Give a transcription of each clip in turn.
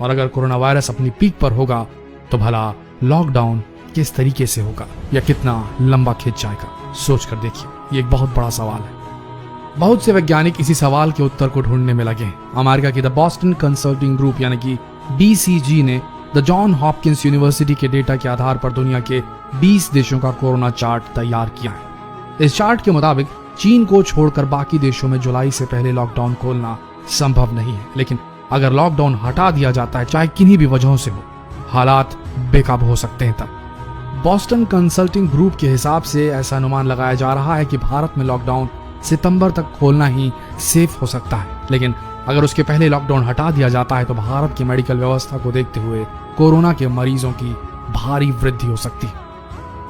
और अगर corona virus अपनी पीक पर होगा तो भला लॉकडाउन किस तरीके से होगा या कितना लंबा खिंच जाएगा, सोच कर देखिए। ये एक बहुत बड़ा सवाल है। बहुत से वैज्ञानिक इसी सवाल के उत्तर को ढूंढने में लगे हैं। अमेरिका की द बॉस्टन कंसल्टिंग ग्रुप यानी कि BCG ने द जॉन हॉपकिंस यूनिवर्सिटी के डेटा के आधार पर दुनिया के 20 देशों का कोरोना चार्ट तैयार किया है। इस चार्ट के मुताबिक चीन को छोड़कर बाकी देशों में जुलाई से पहले लॉकडाउन खोलना संभव नहीं है, लेकिन अगर लॉकडाउन हटा दिया जाता है, चाहे किन्हीं भी वजहों से हो, हालात बेकाबू हो सकते हैं। तब बॉस्टन कंसल्टिंग ग्रुप के हिसाब से ऐसा अनुमान लगाया जा रहा है कि भारत में लॉकडाउन सितंबर तक खोलना ही सेफ हो सकता है, लेकिन अगर उसके पहले लॉकडाउन हटा दिया जाता है तो भारत की मेडिकल व्यवस्था को देखते हुए कोरोना के मरीजों की भारी वृद्धि हो सकती है।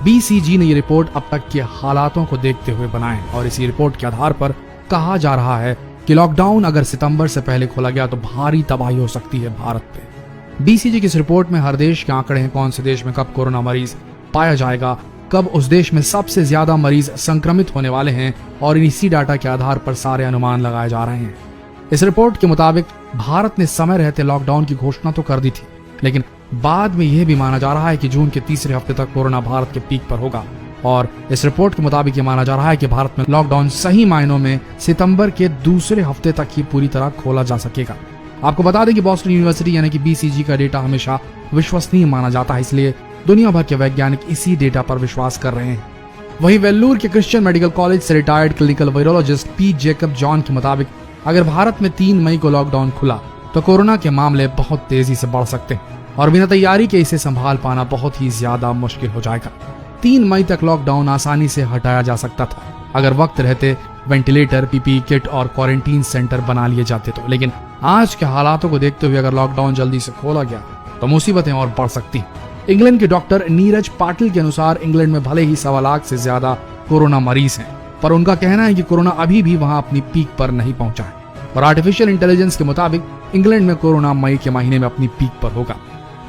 BCG ने ये रिपोर्ट अब तक के हालातों को देखते हुए बनाए और इसी रिपोर्ट के आधार पर कहा जा रहा है कि लॉकडाउन अगर सितंबर से पहले खोला गया तो भारी तबाही हो सकती है भारत पे। BCG की इस रिपोर्ट में हर देश के आंकड़े हैं, कौन से देश में कब कोरोना मरीज पाया जाएगा, कब उस देश में सबसे ज्यादा मरीज संक्रमित होने वाले हैं, और इसी डाटा के आधार पर सारे अनुमान लगाए जा रहे हैं। इस रिपोर्ट के मुताबिक भारत ने समय रहते लॉकडाउन की घोषणा तो कर दी थी, लेकिन बाद में यह भी माना जा रहा है कि जून के तीसरे हफ्ते तक कोरोना भारत के पीक पर होगा। और इस रिपोर्ट के मुताबिक ये माना जा रहा है कि भारत में लॉकडाउन सही मायनों में सितंबर के दूसरे हफ्ते तक ही पूरी तरह खोला जा सकेगा। आपको बता दें कि बॉस्टन यूनिवर्सिटी यानी कि BCG का डेटा हमेशा विश्वसनीय माना जाता है, इसलिए दुनिया भर के वैज्ञानिक इसी डेटा पर विश्वास कर रहे हैं। वहीं वेल्लूर के क्रिश्चियन मेडिकल कॉलेज से retired clinical virologist P. Jacob John के मुताबिक अगर भारत में 3 मई को लॉकडाउन खुला तो कोरोना के मामले बहुत तेजी से बढ़ सकते हैं और बिना तैयारी के इसे संभाल पाना बहुत ही ज्यादा मुश्किल हो जाएगा। 3 मई तक लॉकडाउन आसानी से हटाया जा सकता था अगर वक्त रहते वेंटिलेटर, PPE किट और क्वारंटीन सेंटर बना लिए जाते तो, लेकिन आज के हालातों को देखते हुए अगर लॉकडाउन जल्दी से खोला गया तो मुसीबतें और बढ़ सकती हैं। इंग्लैंड के डॉक्टर नीरज पाटिल के अनुसार इंग्लैंड में भले ही 1.25 लाख से ज्यादा कोरोना मरीज हैं, पर उनका कहना है कि कोरोना अभी भी वहां अपनी पीक पर नहीं पहुंचा है और आर्टिफिशियल इंटेलिजेंस के मुताबिक इंग्लैंड में कोरोना मई के महीने में अपनी पीक पर होगा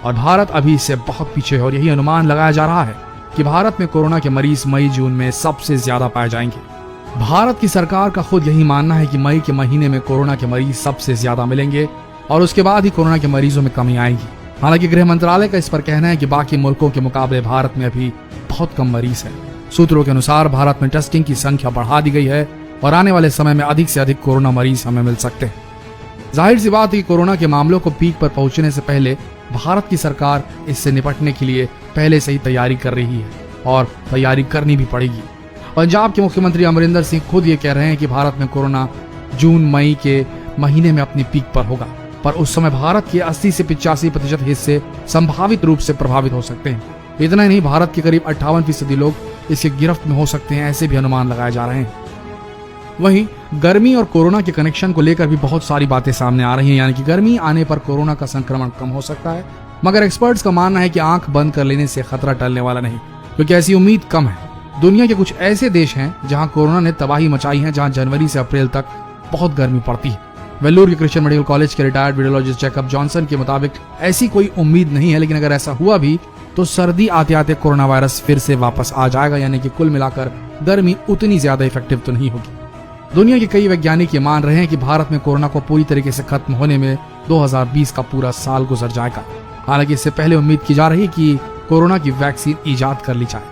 और भारत अभी इससे बहुत पीछे है। और यही अनुमान लगाया जा रहा है कि भारत में कोरोना के मरीज मई जून में सबसे ज्यादा पाए जाएंगे। भारत की सरकार का खुद यही मानना है कि मई के महीने में कोरोना के मरीज सबसे ज्यादा मिलेंगे और उसके बाद ही कोरोना के मरीजों में कमी आएगी। हालांकि गृह मंत्रालय का इस पर कहना है कि बाकी मुल्कों के मुकाबले भारत में अभी बहुत कम मरीज हैं। सूत्रों के अनुसार भारत में टेस्टिंग की संख्या बढ़ा दी गई है और आने वाले समय में अधिक से अधिक कोरोना मरीज हमें मिल सकते हैं। जाहिर सी बात है कि कोरोना के मामलों को पीक पर पहुंचने से पहले भारत की सरकार इससे निपटने के लिए पहले से ही तैयारी कर रही है और तैयारी करनी भी पड़ेगी। पंजाब के मुख्यमंत्री अमरिंदर सिंह खुद ये कह रहे हैं कि भारत में कोरोना जून मई के महीने में अपनी पीक पर होगा, पर उस समय भारत के 80 से 85% हिस्से संभावित रूप से प्रभावित हो सकते हैं। इतना ही नहीं, भारत के करीब 58% लोग इसके गिरफ्त में हो सकते हैं, ऐसे भी अनुमान लगाए जा रहे हैं। वहीं गर्मी और कोरोना के कनेक्शन को लेकर भी बहुत सारी बातें सामने आ रही हैं, यानी कि गर्मी आने पर कोरोना का संक्रमण कम हो सकता है, मगर एक्सपर्ट्स का मानना है कि आंख बंद कर लेने से खतरा टलने वाला नहीं, क्योंकि ऐसी उम्मीद कम है। दुनिया के कुछ ऐसे देश हैं जहां कोरोना ने तबाही मचाई है, जहां जनवरी से अप्रैल तक बहुत गर्मी पड़ती है। वेल्लूर के क्रिश्चियन मेडिकल कॉलेज के रिटायर्ड वीडियोलॉजिस्ट जैकब जॉनसन के मुताबिक ऐसी कोई उम्मीद नहीं है, लेकिन अगर ऐसा हुआ भी तो सर्दी आते आते कोरोना वायरस फिर से वापस आ जाएगा, यानी कि कुल मिलाकर गर्मी उतनी ज्यादा इफेक्टिव तो नहीं होगी। दुनिया के कई वैज्ञानिक ये मान रहे हैं कि भारत में कोरोना को पूरी तरीके से खत्म होने में 2020 का पूरा साल गुजर जाएगा। हालांकि इससे पहले उम्मीद की जा रही है कि कोरोना की वैक्सीन इजाद कर ली जाए।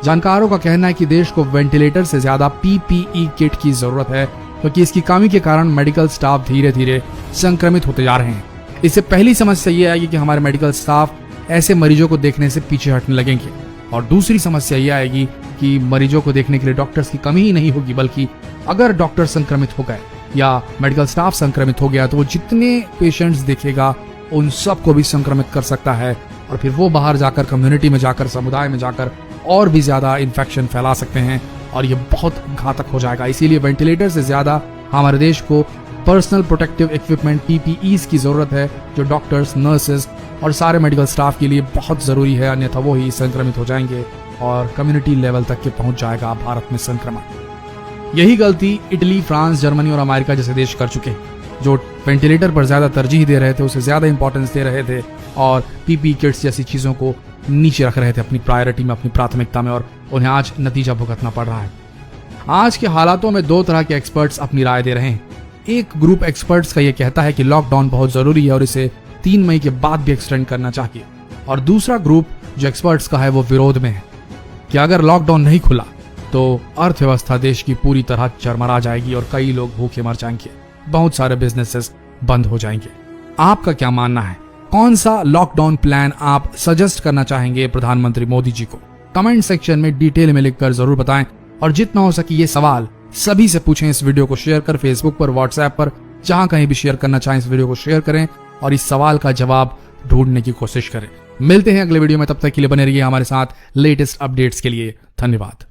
जानकारों का कहना है कि देश को वेंटिलेटर से ज्यादा PPE किट की जरूरत है, क्योंकि इसकी कमी के कारण मेडिकल स्टाफ धीरे धीरे संक्रमित होते जा रहे हैं। इससे पहली समस्या ये आएगी कि हमारे मेडिकल स्टाफ ऐसे मरीजों को देखने से पीछे हटने लगेंगे, और दूसरी समस्या ये आएगी कि मरीजों को देखने के लिए डॉक्टर्स की कमी ही नहीं होगी, बल्कि अगर डॉक्टर संक्रमित हो गए या मेडिकल स्टाफ संक्रमित हो गया तो वो जितने पेशेंट्स देखेगा उन सबको भी संक्रमित कर सकता है, और फिर वो बाहर जाकर कम्युनिटी में जाकर, समुदाय में जाकर और भी ज्यादा इन्फेक्शन फैला सकते हैं और ये बहुत घातक हो जाएगा। इसीलिए वेंटिलेटर से ज्यादा हमारे देश को पर्सनल प्रोटेक्टिव इक्विपमेंट PPEs की जरूरत है, जो डॉक्टर्स, नर्सेज और सारे मेडिकल स्टाफ के लिए बहुत जरूरी है, अन्यथा वो ही संक्रमित हो जाएंगे और कम्युनिटी लेवल तक के पहुंच जाएगा भारत में संक्रमण। यही गलती इटली, फ्रांस, जर्मनी और अमेरिका जैसे देश कर चुके हैं, जो वेंटिलेटर पर ज्यादा तरजीह दे रहे थे, उसे ज्यादा इंपॉर्टेंस दे रहे थे और PPE किट्स जैसी चीजों को नीचे रख रहे थे अपनी प्रायोरिटी में, अपनी प्राथमिकता में, और उन्हें आज नतीजा भुगतना पड़ रहा है। आज के हालातों में 2 तरह के एक्सपर्ट्स अपनी राय दे रहे हैं। एक ग्रुप एक्सपर्ट्स का यह कहता है कि लॉकडाउन बहुत जरूरी है और इसे 3 मई के बाद भी एक्सटेंड करना चाहिए। और दूसरा ग्रुप जो एक्सपर्ट्स का है वो विरोध में है कि अगर लॉकडाउन नहीं खुला तो अर्थव्यवस्था देश की पूरी तरह चरमरा जाएगी और कई लोग भूखे मर जाएंगे, बहुत सारे बिजनेसेस बंद हो जाएंगे। आपका क्या मानना है? कौन सा लॉकडाउन प्लान आप सजेस्ट करना चाहेंगे प्रधानमंत्री मोदी जी को? कमेंट सेक्शन में डिटेल में लिखकर जरूर बताएं और जितना हो सके ये सवाल सभी से पूछें। इस वीडियो को शेयर कर फेसबुक पर, व्हाट्सएप पर, जहां कहीं भी शेयर करना चाहें इस वीडियो को शेयर करें और इस सवाल का जवाब ढूंढने की कोशिश करें। मिलते हैं अगले वीडियो में, तब तक के लिए बने रहिए हमारे साथ लेटेस्ट अपडेट्स के लिए। धन्यवाद।